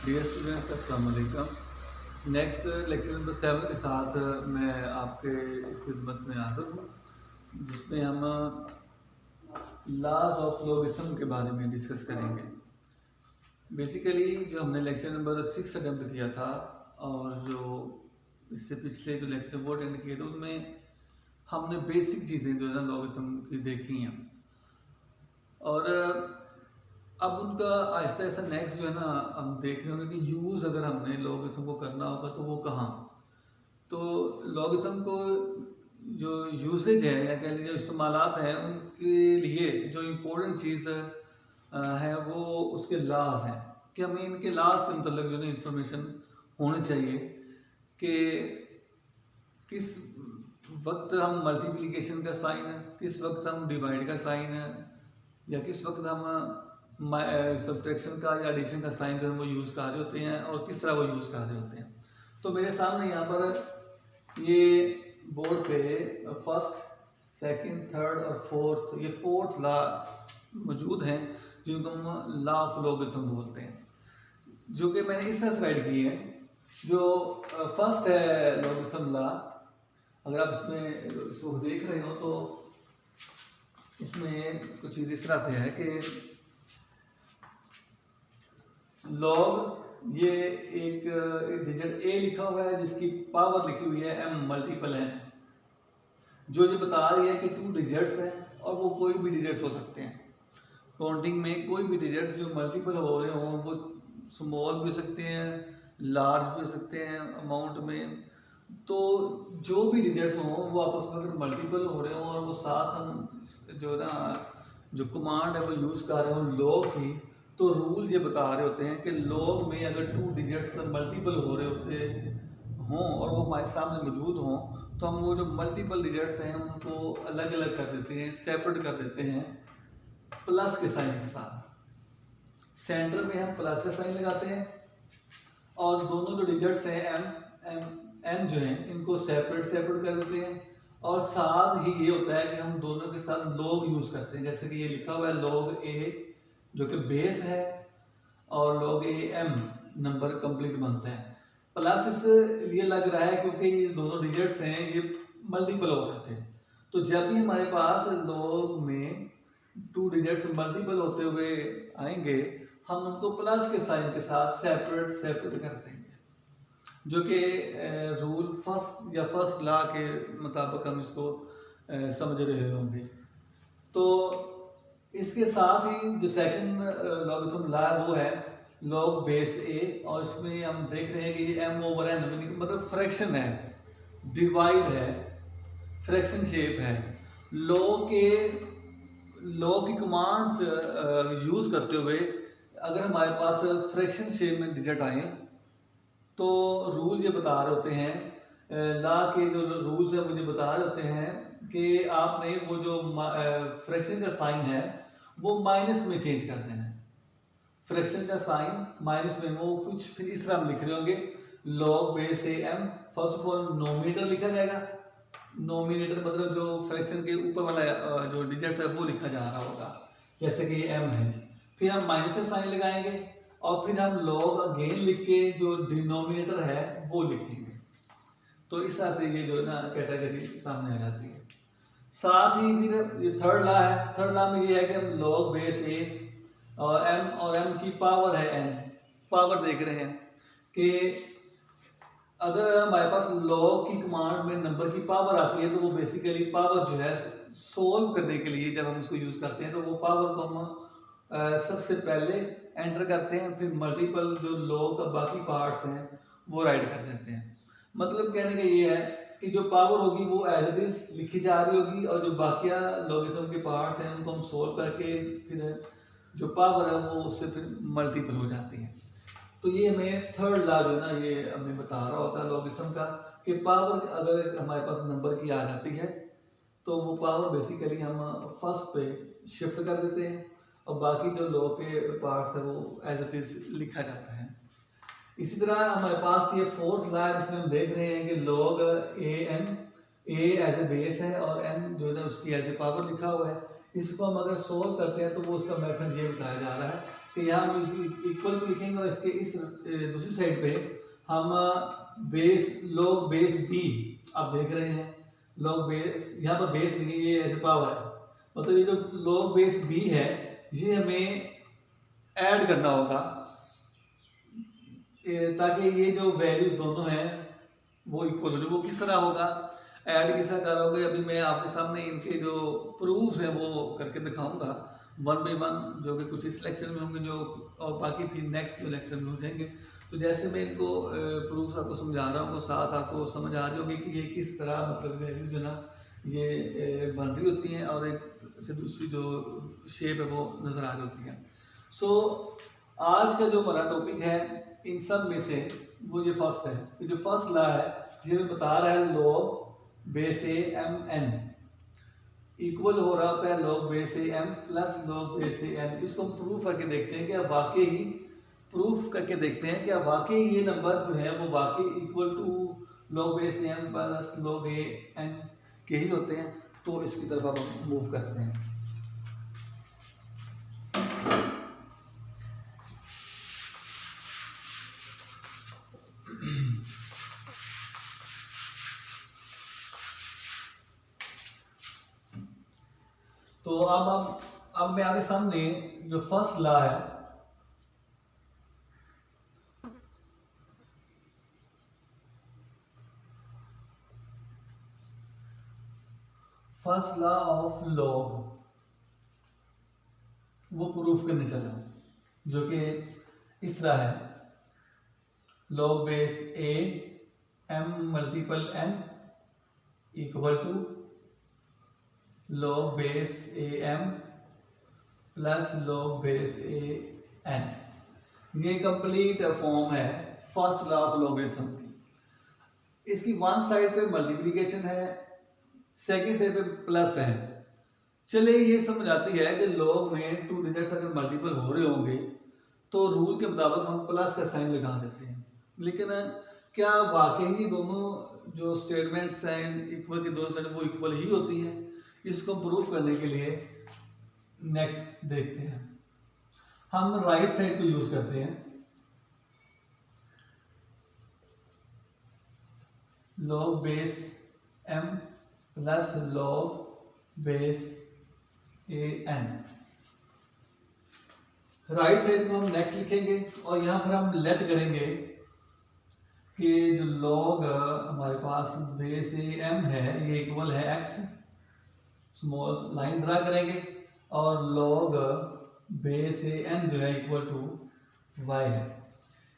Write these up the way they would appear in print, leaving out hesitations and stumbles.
Dear students अस्सलाम वालेकुम। Next lecture number 7 के साथ मैं आपके खिदमत में हाजिर हूँ, जिसमें हम लॉज ऑफ लॉगरिथम के बारे में डिस्कस करेंगे। बेसिकली जो हमने लेक्चर नंबर 6 अटेम्प्ट किया था और जो इससे पिछले जो लेक्चर वो अटेंड किए थे, उसमें हमने बेसिक चीज़ें जो है ना लॉगरिथम की देखी हैं। और अब उनका आहिस्ता आहिस्ता नेक्स्ट जो है ना हम देख रहे होंगे कि यूज़ अगर हमने लॉगरिथम को करना होगा तो वो कहाँ। तो लॉगरिथम को जो यूसेज है या कह लीजिए जो इस्तेमालात हैं, उनके लिए जो इम्पोर्टेंट चीज़ है वो उसके लाज हैं कि हमें इनके लाज के मतलब जो है इंफॉर्मेशन होनी चाहिए कि किस वक्त हम मल्टीप्लिकेशन का साइन, किस वक्त हम डिवाइड का साइन या किस वक्त हम सब्ट्रैक्शन का या एडिशन का साइन जो है वो यूज़ कर रहे होते हैं और किस तरह वो यूज़ कर रहे होते हैं। तो मेरे सामने यहाँ पर ये बोर्ड पे फर्स्ट, सेकंड, थर्ड और फोर्थ, ये फोर्थ लॉ मौजूद हैं जिनको हम लॉ ऑफ लॉगरिथम बोलते हैं, जो कि मैंने इस तरह से राइट की है। जो फर्स्ट है लॉगरिथम लॉ, अगर आप इसको देख रहे हो तो इसमें कुछ चीज़ इस तरह से है कि लॉग ये एक डिजिट ए लिखा हुआ है जिसकी पावर लिखी हुई है m मल्टीपल n, जो बता रही है कि 2 डिजिट्स हैं और वो कोई भी डिजिट्स हो सकते हैं। काउंटिंग में कोई भी डिजिट्स जो मल्टीपल हो रहे हों वो स्मॉल भी हो सकते हैं, लार्ज भी हो सकते हैं अमाउंट में। तो जो भी डिजिट्स हों वो आपस में अगर मल्टीपल हो रहे हों और वो साथ हम जो ना जो कमांड है वो यूज़ कर रहे हों लॉग की, तो रूल ये बता रहे होते हैं कि लॉग में अगर 2 डिजिट्स मल्टीपल हो रहे होते हों और वो हमारे सामने मौजूद हों, तो हम वो जो मल्टीपल डिजिट्स हैं उनको अलग अलग कर देते हैं, सेपरेट कर देते हैं प्लस के साइन के साथ। सेंटर में हम प्लस का साइन लगाते हैं और दोनों जो डिजिट्स हैं एम जो हैं इनको सेपरेट कर देते हैं। और साथ ही ये होता है कि हम दोनों के साथ लॉग यूज़ करते हैं, जैसे कि ये लिखा हुआ है लॉग ए जो कि बेस है और log A M number complete बनता है। प्लस इसलिए लग रहा है क्योंकि ये दोनों डिजिट्स हैं ये मल्टीपल हो रहे थे। तो जब भी हमारे पास लॉग में 2 डिजिट्स मल्टीपल होते हुए आएंगे, हम उनको प्लस के साइन के साथ सेपरेट कर देंगे, जो कि रूल फर्स्ट लॉ के मुताबिक हम इसको समझ रहे होंगे। तो इसके साथ ही जो सेकंड लॉगरिथम लॉ वो है लॉग बेस ए, और इसमें हम देख रहे हैं कि ये m ओवर n मतलब फ्रैक्शन है, डिवाइड है, फ्रैक्शन शेप है। लॉग की कमांड्स यूज़ करते हुए अगर हमारे पास फ्रैक्शन शेप में डिजिट आए तो रूल ये बता रहे होते हैं, लॉ के जो रूल्स हैं मुझे बता रहे होते हैं कि आपने वो जो फ्रैक्शन का साइन है वो माइनस में चेंज कर देना है। फ्रैक्शन का साइन माइनस में वो कुछ फिर इस तरह हम लिख रहे होंगे log base A M. First of all nominator लिखा जाएगा, नोमिनेटर मतलब जो फ्रैक्शन के ऊपर वाला जो डिजिट्स है वो लिखा जा रहा होगा, जैसे कि ये एम है। फिर हम माइनस का साइन लगाएंगे और फिर हम लॉग अगेन लिख के जो डिनोमिनेटर है वो लिखेंगे। तो इस तरह से ये जो है ना कैटेगरी सामने आ जाती है। साथ ही फिर ये थर्ड लॉ है, थर्ड लॉ में ये है कि हम लॉग बेस ए और m की पावर है n, पावर देख रहे हैं कि अगर हमारे पास लॉग की कमांड में नंबर की पावर आती है तो वो बेसिकली पावर जो है सोल्व करने के लिए जब हम उसको यूज़ करते हैं तो वो पावर को हम सबसे पहले एंटर करते हैं, फिर मल्टीपल जो लॉग का बाकी पार्ट्स हैं वो राइट कर देते हैं। मतलब कहने का ये है कि जो पावर होगी वो एज इट इज लिखी जा रही होगी और जो बाकिया लॉगरिथम के पार्ट्स हैं उनको हम सोल्व करके फिर जो पावर है वो उससे फिर मल्टीपल हो जाती है। तो ये हमें थर्ड लॉ जो है ना ये हमें बता रहा होता है लॉगरिथम का कि पावर अगर हमारे पास नंबर की आ जाती है तो वो पावर बेसिकली हम फर्स्ट पे शिफ्ट कर देते हैं और बाकी जो लॉग के पार्ट्स है वो एज इट इज लिखा जाता है। इसी तरह हमारे पास ये फोर्थ लॉ है जिसमें हम देख रहे हैं कि log A as A base है और n जो है ना उसकी एज ए पावर लिखा हुआ है। इसको हम अगर सोल्व करते हैं तो वो उसका मेथड ये बताया जा रहा है कि यहाँ हम इक्वल टू लिखेंगे और इसके इस दूसरी साइड पे हम बेस log बेस b, आप देख रहे हैं log बेस, यहाँ पर बेस नहीं, ये पावर है, मतलब ये जो log बेस b है ये हमें ऐड करना होगा ताकि ये जो वैल्यूज दोनों हैं वो इक्वल हो जाए। वो किस तरह होगा, ऐड किस तरह करोगे, अभी मैं आपके सामने इनके जो प्रूफ्स हैं वो करके दिखाऊंगा वन बाई वन, जो कि कुछ इस लेक्चर में होंगे जो, और बाकी फिर नेक्स्ट जो लेक्चर में हो जाएंगे। तो जैसे मैं इनको प्रूफ्स आपको समझा रहा हूँ तो साथ आपको समझ आ रही होगी कि ये किस तरह मतलब वैल्यूज जो ना ये बन रही होती हैं और एक से दूसरी जो शेप है वो नज़र आ रही होती है। सो आज का जो हमारा टॉपिक है इन सब में से वो ये फर्स्ट है, ये जो फर्स्ट लॉ है ये बता रहा है log base A M N equal हो रहा होता है log base A M plus log base A N. इसको हम प्रूफ करके देखते हैं कि अब वाकई ही प्रूफ करके देखते हैं कि अब वाकई ये नंबर जो है वो वाकई equal to log base A M plus log A N के ही होते हैं। तो इसकी तरफ अब हम मूव करते हैं। तो अब मैं आगे सामने जो फर्स्ट लॉ है फर्स्ट लॉ ऑफ log वो प्रूफ करने चला हूं, जो कि इस तरह है log base A M multiple N equal to log base A M plus log base A N. ये कंप्लीट फॉर्म है फर्स्ट लॉ ऑफ लॉगरिथम की। इसकी वन साइड पे मल्टीप्लिकेशन है, सेकेंड साइड पे प्लस है। चलिए ये समझ आती है कि log में टू डिजिट्स अगर मल्टीपल हो रहे होंगे तो रूल के मुताबिक हम प्लस का साइन लगा देते हैं, लेकिन क्या वाकई ही दोनों जो स्टेटमेंट्स हैं इक्वल की दोनों साइड वो इक्वल ही होती हैं? इसको प्रूफ करने के लिए नेक्स्ट देखते हैं। हम राइट साइड को यूज करते हैं, log base m plus log base ए एन। राइट साइड को हम नेक्स्ट लिखेंगे और यहां पर हम लेट करेंगे कि जो log हमारे पास बेस ए एम है ये इक्वल है x, स्मॉल लाइन ड्रा करेंगे, और log बेस ए एन जो है इक्वल टू y है।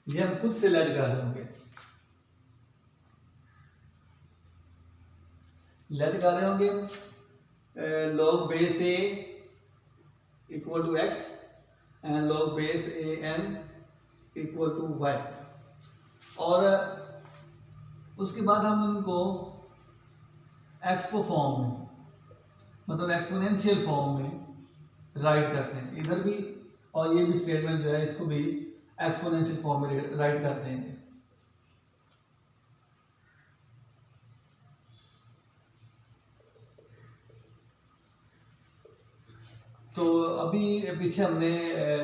ये हम खुद से लेट कर देंगे, लेट कर रहे होंगे log base A equal to x and log base A N equal to y। और उसके बाद हम इनको एक्सपो फॉर्म में, मतलब एक्सपोनेंशियल फॉर्म में राइट करते हैं इधर भी, और ये भी स्टेटमेंट जो है इसको भी एक्सपोनेंशियल फॉर्म में राइट करते हैं। तो अभी पीछे हमने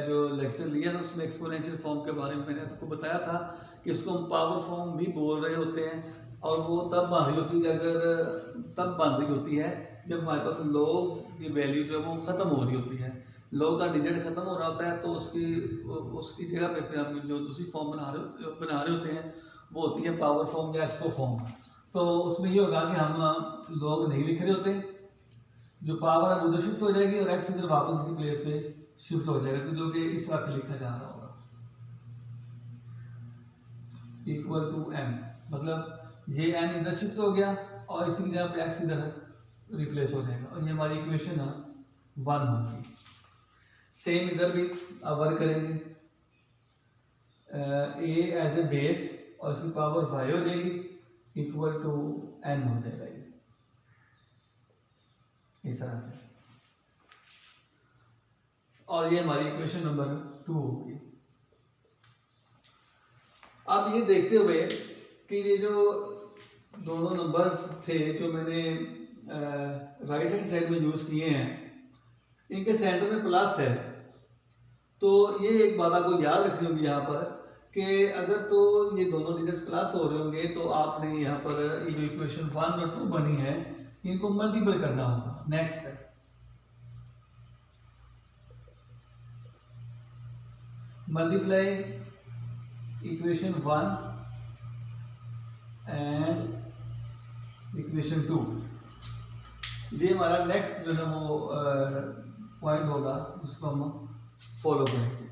जो लेक्चर लिया था उसमें एक्सपोनेंशियल फॉर्म के बारे में मैंने आपको बताया था कि इसको हम पावर फॉर्म भी बोल रहे होते हैं, और वो तब बन रही होती है तब बन रही होती है जब हमारे पास log की वैल्यू जो है वो ख़त्म हो रही होती है। log का डिजिट ख़त्म हो रहा होता है तो उसकी जगह पे फिर हम जो दूसरी फॉर्म बना रहे होते हैं वो होती है पावर फॉर्म या एक्सपो फॉर्म। तो उसमें ये होगा कि हम log नहीं लिख रहे होते, जो पावर है वो उधर शिफ्ट हो जाएगी और x इधर वापस इसी प्लेस पे शिफ्ट हो जाएगा, तो जो कि इस तरह पे लिखा जा रहा होगा इक्वल टू m, मतलब ये n इधर शिफ्ट हो गया और इसी जगह पे x इधर रिप्लेस हो जाएगा, और ये हमारी इक्वेशन 1 होगी। सेम इधर भी अब वर्क करेंगे, a एज ए बेस और इसकी पावर y हो जाएगी इक्वल टू n हो जाएगा ये इस तरह से, और ये हमारी इक्वेशन नंबर 2 होगी। अब ये देखते हुए कि ये जो दोनों नंबर्स थे जो मैंने राइट हैंड साइड में यूज किए हैं, इनके सेंटर में प्लस है, तो ये एक बात आपको याद रखनी होगी यहाँ पर कि अगर तो ये दोनों डिजिट्स प्लस हो रहे होंगे तो आपने यहाँ पर ये जो इक्वेशन 1 और 2 बनी है इनको मल्टीपल करना होगा। नेक्स्ट है मल्टीप्लाई इक्वेशन 1 एंड इक्वेशन 2। ये हमारा नेक्स्ट जो है वो पॉइंट होगा जिसको हम फॉलो करेंगे।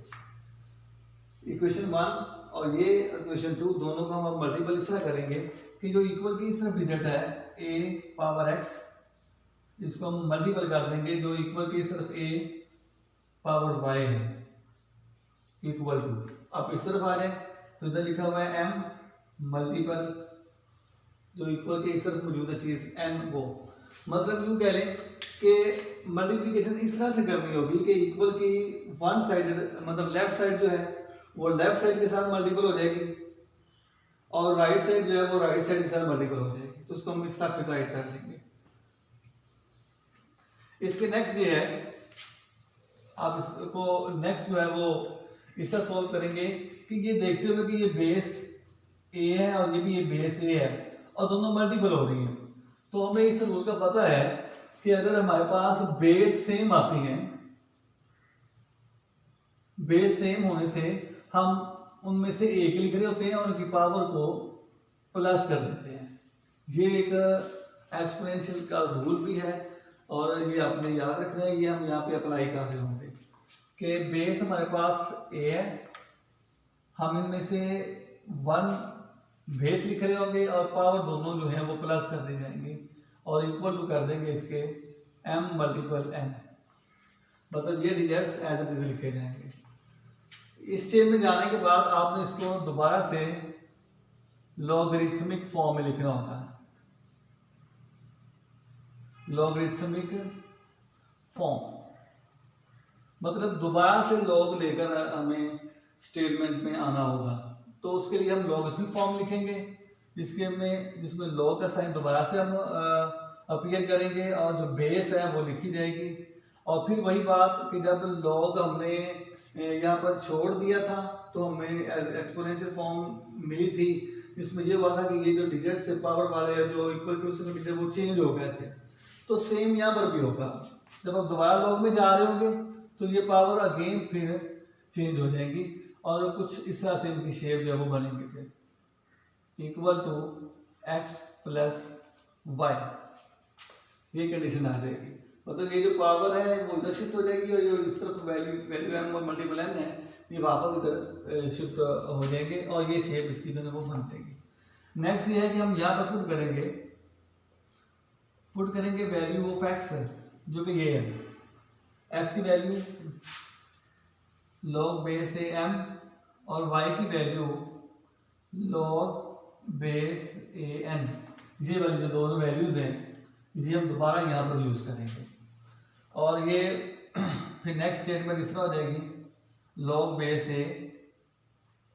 इक्वेशन 1 और ये इक्वेशन 2 दोनों को हम मल्टीपल इस तरह करेंगे कि जो इक्वल की सिर्फ डिजिट है a पावर x, इसको हम मल्टीपल कर देंगे जो इक्वल की सिर्फ a पावर y है इक्वल टू। आप इस तरफ आ जाए तो इधर लिखा हुआ है m मल्टीपल जो इक्वल की सिर्फ मौजूदा चीज n वो, मतलब यूं कह लें कि मल्टीप्लिकेशन इस तरह से करनी होगी कि इक्वल की वन साइड मतलब लेफ्ट साइड जो है वो लेफ्ट साइड के साथ मल्टीपल हो जाएगी और राइट साइड जो है वो राइट साइड के साथ मल्टीपल हो जाएगी। तो उसको हम इस तरह से राइट कर लेंगे। इसके नेक्स्ट ये है, आप इसको नेक्स्ट जो है वो इस तरह सोल्व करेंगे कि ये देखते हुए कि ये बेस a है और ये भी ये बेस a है और दोनों मल्टीपल हो रही हैं, तो हमें इस रूल का पता है कि अगर हमारे पास बेस सेम आती हैं, बेस सेम होने से हम उनमें से एक लिख रहे होते हैं और उनकी पावर को प्लस कर देते हैं। ये एक एक्सपोनेंशियल का रूल भी है और ये आपने याद रखना है, ये हम यहाँ पे अप्लाई कर रहे होंगे कि बेस हमारे पास a है, हम इनमें से 1 बेस लिख रहे होंगे और पावर दोनों जो है वो प्लस कर दी जाएंगे और इक्वल टू कर देंगे इसके m मल्टीपल n, मतलब ये डिजिट्स एज इट इज लिखे जाएंगे। इस स्टेज में जाने के बाद आपने इसको दोबारा से लॉगरिथमिक फॉर्म में लिखना होगा। लॉगरिथमिक फॉर्म मतलब दोबारा से लॉग लेकर हमें स्टेटमेंट में आना होगा, तो उसके लिए हम लॉगरिथमिक फॉर्म लिखेंगे जिसमें लॉग का साइन दोबारा से हम अपीयर करेंगे और जो बेस है वो लिखी जाएगी। और फिर वही बात कि जब लॉग हमने यहाँ पर छोड़ दिया था तो हमें एक्सपोनेंशियल फॉर्म मिली थी जिसमें ये हुआ था कि ये जो डिजिट्स से पावर वाले जो इक्वल के उसमें डिजिट वो चेंज हो गए थे, तो सेम यहाँ पर भी होगा। जब आप दोबारा लॉग में जा रहे होंगे तो ये पावर अगेन फिर चेंज हो जाएंगी और कुछ इस तरह से इनकी शेप जो है वो बनेंगे फिर equal to x plus Y, ये कंडीशन आ जाएगी। मतलब ये जो पावर है वो इधर शिफ्ट हो जाएगी और जो इस तरफ वैल्यू m और मल्टीपल n है ये वापस इधर शिफ्ट हो जाएंगे और ये शेप इसकी जो है वो बन जाएगी। नेक्स्ट ये है कि हम यहाँ पर पुट करेंगे वैल्यू ऑफ x जो कि ये है, x की value log base A m और y की वैल्यू लॉग बेस ए n। ये वाली जो दोनों वैल्यूज हैं ये हम दोबारा यहाँ पर यूज करेंगे और ये फिर नेक्स्ट स्टेटमेंट इस तरह हो जाएगी log base A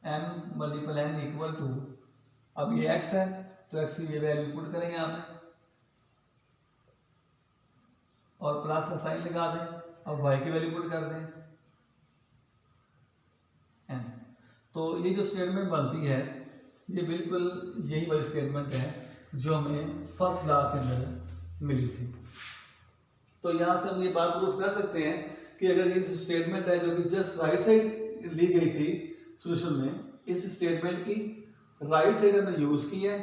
m multiple n equal to, अब ये x है तो x की ये वैल्यू पुट करें यहाँ पे और प्लस का साइन लगा दें, अब y की वैल्यू पुट कर दें n। तो ये जो स्टेटमेंट बनती है ये बिल्कुल यही वाली स्टेटमेंट है जो हमें फर्स्ट लॉ के अंदर मिली थी। तो यहाँ से हम ये बात प्रूफ कर सकते हैं कि अगर ये स्टेटमेंट है जो कि जस्ट राइट साइड ली गई थी सोल्यूशन में, इस स्टेटमेंट की राइट साइड हमने यूज की है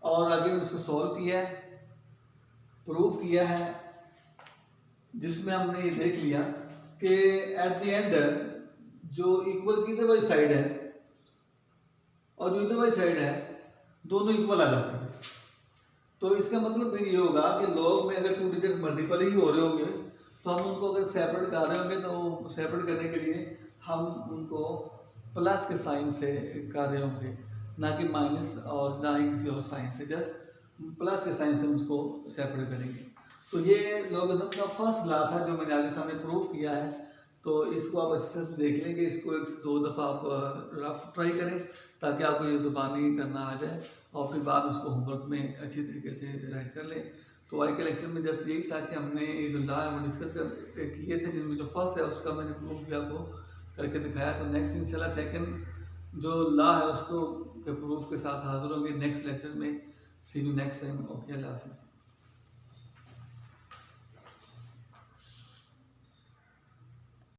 और आगे उसको सॉल्व किया है, प्रूफ किया है, जिसमें हमने ये देख लिया कि एट द एंड जो इक्वल की इधर वाली साइड है और जो इधर वाली साइड है दोनों इक्वल आ जाते हैं। तो इसका मतलब फिर ये होगा कि लॉग में अगर 2 डिजिट्स मल्टीपल ही हो रहे होंगे तो हम उनको अगर सेपरेट कर रहे होंगे तो सेपरेट करने के लिए हम उनको प्लस के साइन से कर रहे होंगे, ना कि माइनस और ना ही किसी और साइन से, जस्ट प्लस के साइन से हम उसको सेपरेट करेंगे। तो ये लॉगरिथम का फर्स्ट लॉ था जो मैंने आगे सामने प्रूफ किया है, तो इसको आप अच्छे से देख लेंगे, इसको 1-2 दफ़ा आप रफ ट्राई करें ताकि आपको ये ज़ुबानी करना आ जाए और फिर बाद उसको होमवर्क में अच्छी तरीके से राइट कर लें। तो आई के लेक्चर में जस्ट यही था कि हमने ये जो लॉ है वो डिस्कस किए थे, जिसमें जो फर्स्ट है उसका मैंने प्रूफ भी आपको करके दिखाया। तो नेक्स्ट इंशाल्लाह सेकंड जो लॉ है उसको के प्रूफ के साथ हाजिर होंगे नेक्स्ट लेक्चर में। सी यू नेक्स्ट टाइम। ओके, अल्लाह हाफिज़।